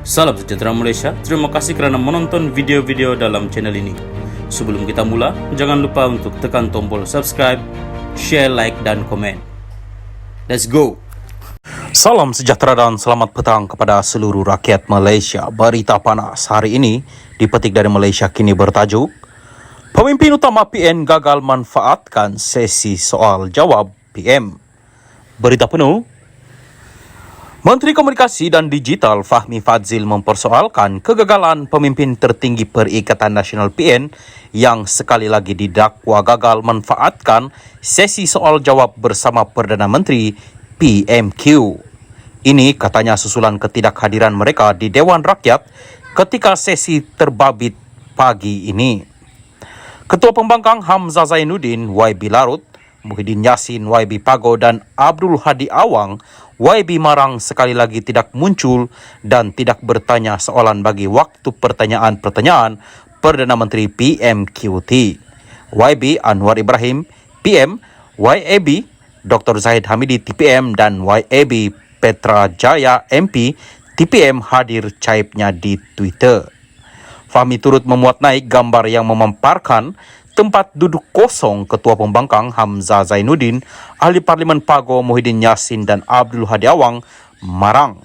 Salam sejahtera Malaysia, terima kasih kerana menonton video-video dalam channel ini. Sebelum kita mula, jangan lupa untuk tekan tombol subscribe, share, like dan komen. Let's go! Salam sejahtera dan selamat petang kepada seluruh rakyat Malaysia. Berita panas hari ini dipetik dari Malaysia Kini bertajuk Pemimpin utama PN gagal manfaatkan sesi soal jawab PM. Berita penuh. Menteri Komunikasi dan Digital Fahmi Fadzil mempersoalkan kegagalan pemimpin tertinggi Perikatan Nasional PN yang sekali lagi didakwa gagal manfaatkan sesi soal jawab bersama Perdana Menteri PMQ. Ini katanya susulan ketidakhadiran mereka di Dewan Rakyat ketika sesi terbabit pagi ini. Ketua Pembangkang Hamzah Zainuddin, YB Larut, Muhyiddin Yassin, YB Pago dan Abdul Hadi Awang, YB Marang sekali lagi tidak muncul dan tidak bertanya soalan bagi waktu pertanyaan-pertanyaan Perdana Menteri PMQT. YB Anwar Ibrahim, PM, YAB Dr. Zahid Hamidi, TPM dan YAB Petra Jaya, MP, TPM hadir caipnya di Twitter. Fahmi turut memuat naik gambar yang memamparkan tempat duduk kosong Ketua Pembangkang Hamzah Zainuddin, Ahli Parlimen Pago Muhyiddin Yassin dan Abdul Hadi Awang Marang.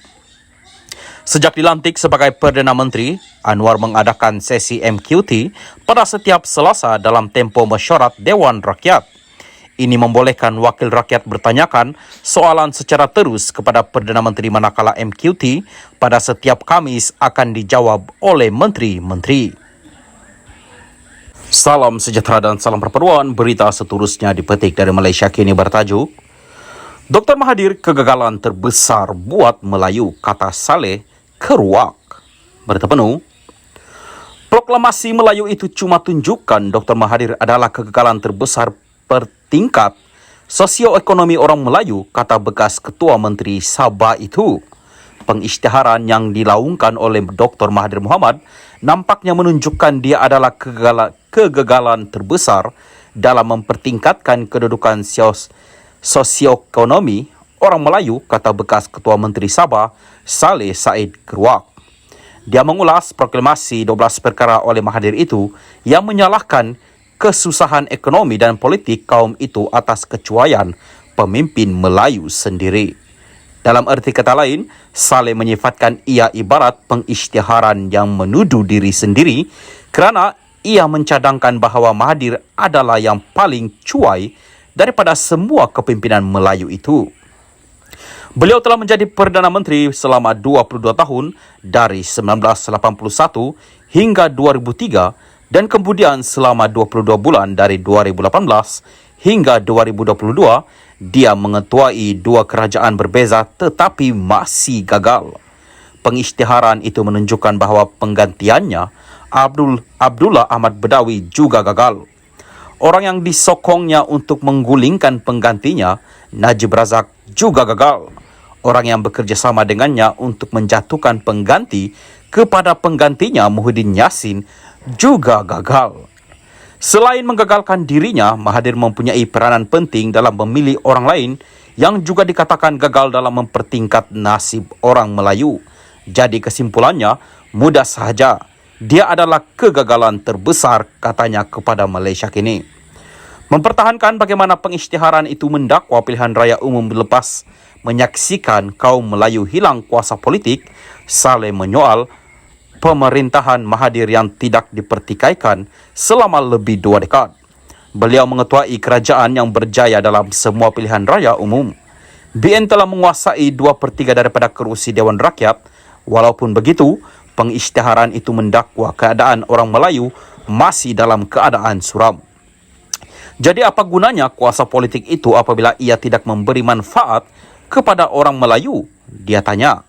Sejak dilantik sebagai Perdana Menteri, Anwar mengadakan sesi MQT pada setiap Selasa dalam tempo mesyuarat Dewan Rakyat. Ini membolehkan wakil rakyat bertanyakan soalan secara terus kepada Perdana Menteri manakala MQT pada setiap Khamis akan dijawab oleh menteri-menteri. Salam sejahtera dan salam perpaduan. Berita seterusnya dipetik dari Malaysia Kini bertajuk Dr. Mahathir kegagalan terbesar buat Melayu, kata Saleh keruak. Berita penuh. Proklamasi Melayu itu cuma tunjukkan Dr. Mahathir adalah kegagalan terbesar pertingkat sosioekonomi orang Melayu, kata bekas Ketua Menteri Sabah itu. Pengisytiharan yang dilaungkan oleh Dr. Mahathir Mohamad nampaknya menunjukkan dia adalah kegagalan terbesar dalam mempertingkatkan kedudukan sosioekonomi orang Melayu, kata bekas Ketua Menteri Sabah Saleh Said Keruak. Dia mengulas proklamasi 12 perkara oleh Mahathir itu yang menyalahkan kesusahan ekonomi dan politik kaum itu atas kecuaian pemimpin Melayu sendiri. Dalam erti kata lain, Saleh menyifatkan ia ibarat pengisytiharan yang menuduh diri sendiri kerana ia mencadangkan bahawa Mahathir adalah yang paling cuai daripada semua kepimpinan Melayu itu. Beliau telah menjadi Perdana Menteri selama 22 tahun dari 1981 hingga 2003 dan kemudian selama 22 bulan dari 2018 hingga 2022, dia mengetuai dua kerajaan berbeza tetapi masih gagal. Pengisytiharan itu menunjukkan bahawa penggantiannya, Abdullah Ahmad Badawi, juga gagal. Orang yang disokongnya untuk menggulingkan penggantinya, Najib Razak, juga gagal. Orang yang bekerjasama dengannya untuk menjatuhkan pengganti kepada penggantinya, Muhyiddin Yassin, juga gagal. Selain menggagalkan dirinya, Mahathir mempunyai peranan penting dalam memilih orang lain yang juga dikatakan gagal dalam mempertingkat nasib orang Melayu. Jadi kesimpulannya mudah sahaja. Dia adalah kegagalan terbesar, katanya kepada Malaysia Kini. Mempertahankan bagaimana pengisytiharan itu mendakwa pilihan raya umum lepas menyaksikan kaum Melayu hilang kuasa politik, Saleh menyoal pemerintahan Mahathir yang tidak dipertikaikan selama lebih 2 dekad. Beliau mengetuai kerajaan yang berjaya dalam semua pilihan raya umum. BN telah menguasai 2/3 daripada kerusi Dewan Rakyat. Walaupun begitu, pengisytiharan itu mendakwa keadaan orang Melayu masih dalam keadaan suram. Jadi apa gunanya kuasa politik itu apabila ia tidak memberi manfaat kepada orang Melayu? Dia tanya.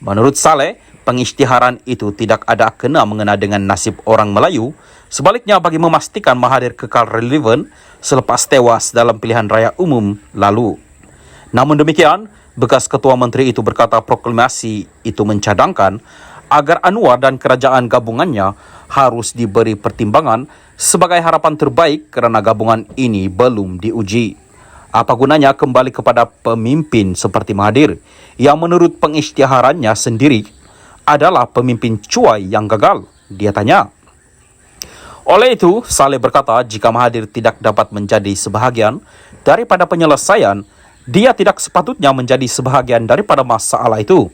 Menurut Saleh, pengisytiharan itu tidak ada kena mengena dengan nasib orang Melayu. Sebaliknya, bagi memastikan Mahathir kekal relevan selepas tewas dalam pilihan raya umum lalu. Namun demikian, bekas Ketua Menteri itu berkata proklamasi itu mencadangkan agar Anwar dan kerajaan gabungannya harus diberi pertimbangan sebagai harapan terbaik kerana gabungan ini belum diuji. Apa gunanya kembali kepada pemimpin seperti Mahathir yang menurut pengisytiharannya sendiri adalah pemimpin cuai yang gagal, dia tanya. Oleh itu, Saleh berkata jika Mahathir tidak dapat menjadi sebahagian daripada penyelesaian, dia tidak sepatutnya menjadi sebahagian daripada masalah itu.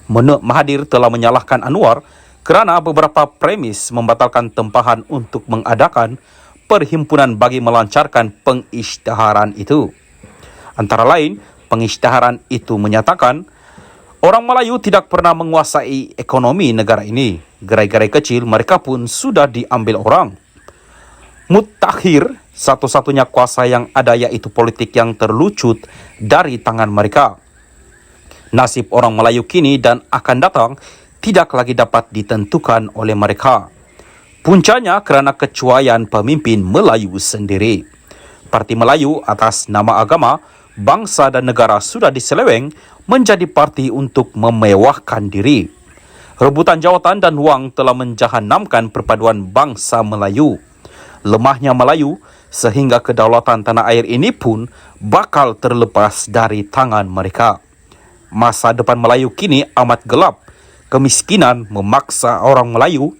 Mahathir telah menyalahkan Anwar kerana beberapa premis membatalkan tempahan untuk mengadakan perhimpunan bagi melancarkan pengisytiharan itu. Antara lain, pengisytiharan itu menyatakan orang Melayu tidak pernah menguasai ekonomi negara ini. Gerai-gerai kecil mereka pun sudah diambil orang. Mutakhir, satu-satunya kuasa yang ada yaitu politik yang terlucut dari tangan mereka. Nasib orang Melayu kini dan akan datang tidak lagi dapat ditentukan oleh mereka. Puncanya kerana kecuaian pemimpin Melayu sendiri. Parti Melayu atas nama agama, bangsa dan negara sudah diseleweng menjadi parti untuk memewahkan diri. Rebutan jawatan dan wang telah menjahanamkan perpaduan bangsa Melayu. Lemahnya Melayu sehingga kedaulatan tanah air ini pun bakal terlepas dari tangan mereka. Masa depan Melayu kini amat gelap. Kemiskinan memaksa orang Melayu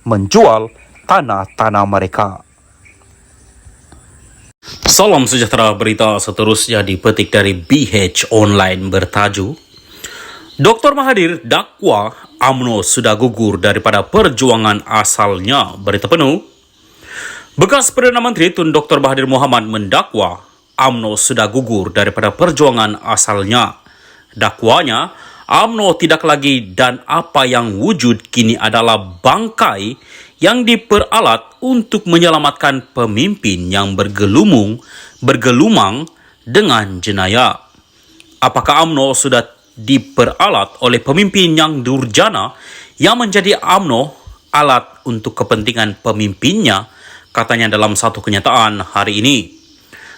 menjual tanah-tanah mereka. Salam sejahtera, berita seterusnya dipetik dari BH Online bertajuk Dr. Mahathir dakwa UMNO sudah gugur daripada perjuangan asalnya. Berita penuh. Bekas Perdana Menteri Tun Dr. Mahathir Mohamad mendakwa UMNO sudah gugur daripada perjuangan asalnya. Dakwanya, UMNO tidak lagi dan apa yang wujud kini adalah bangkai yang diperalat untuk menyelamatkan pemimpin yang bergelumang dengan jenayah. Apakah UMNO sudah diperalat oleh pemimpin yang durjana yang menjadi UMNO alat untuk kepentingan pemimpinnya, katanya dalam satu kenyataan hari ini.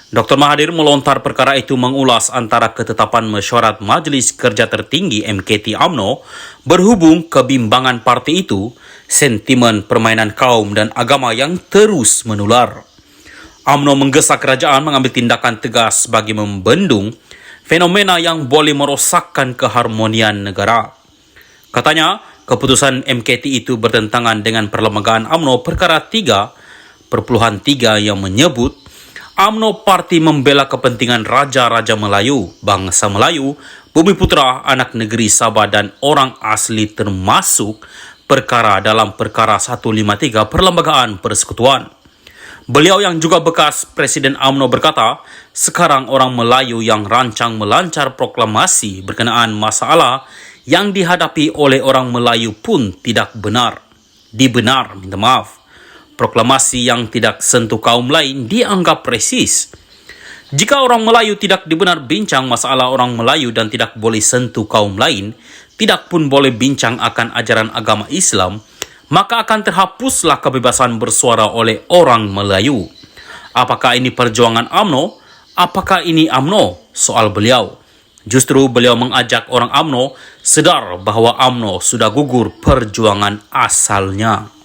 Dr. Mahathir melontar perkara itu mengulas antara ketetapan mesyuarat Majlis Kerja Tertinggi MKT UMNO berhubung kebimbangan parti itu, sentimen permainan kaum dan agama yang terus menular. UMNO menggesa kerajaan mengambil tindakan tegas bagi membendung fenomena yang boleh merosakkan keharmonian negara. Katanya, keputusan MKT itu bertentangan dengan perlembagaan UMNO perkara 3.3 yang menyebut UMNO parti membela kepentingan Raja-Raja Melayu, bangsa Melayu, Bumi Putra, anak negeri Sabah dan orang asli termasuk perkara dalam perkara 153 Perlembagaan Persekutuan. Beliau yang juga bekas Presiden UMNO berkata, sekarang orang Melayu yang rancang melancar proklamasi berkenaan masalah yang dihadapi oleh orang Melayu pun tidak benar. Proklamasi yang tidak sentuh kaum lain dianggap resis. Jika orang Melayu tidak dibenar bincang masalah orang Melayu dan tidak boleh sentuh kaum lain, tidak pun boleh bincang akan ajaran agama Islam, maka akan terhapuslah kebebasan bersuara oleh orang Melayu. Apakah ini perjuangan UMNO? Apakah ini UMNO? Soal beliau. Justru beliau mengajak orang UMNO sedar bahawa UMNO sudah gugur perjuangan asalnya.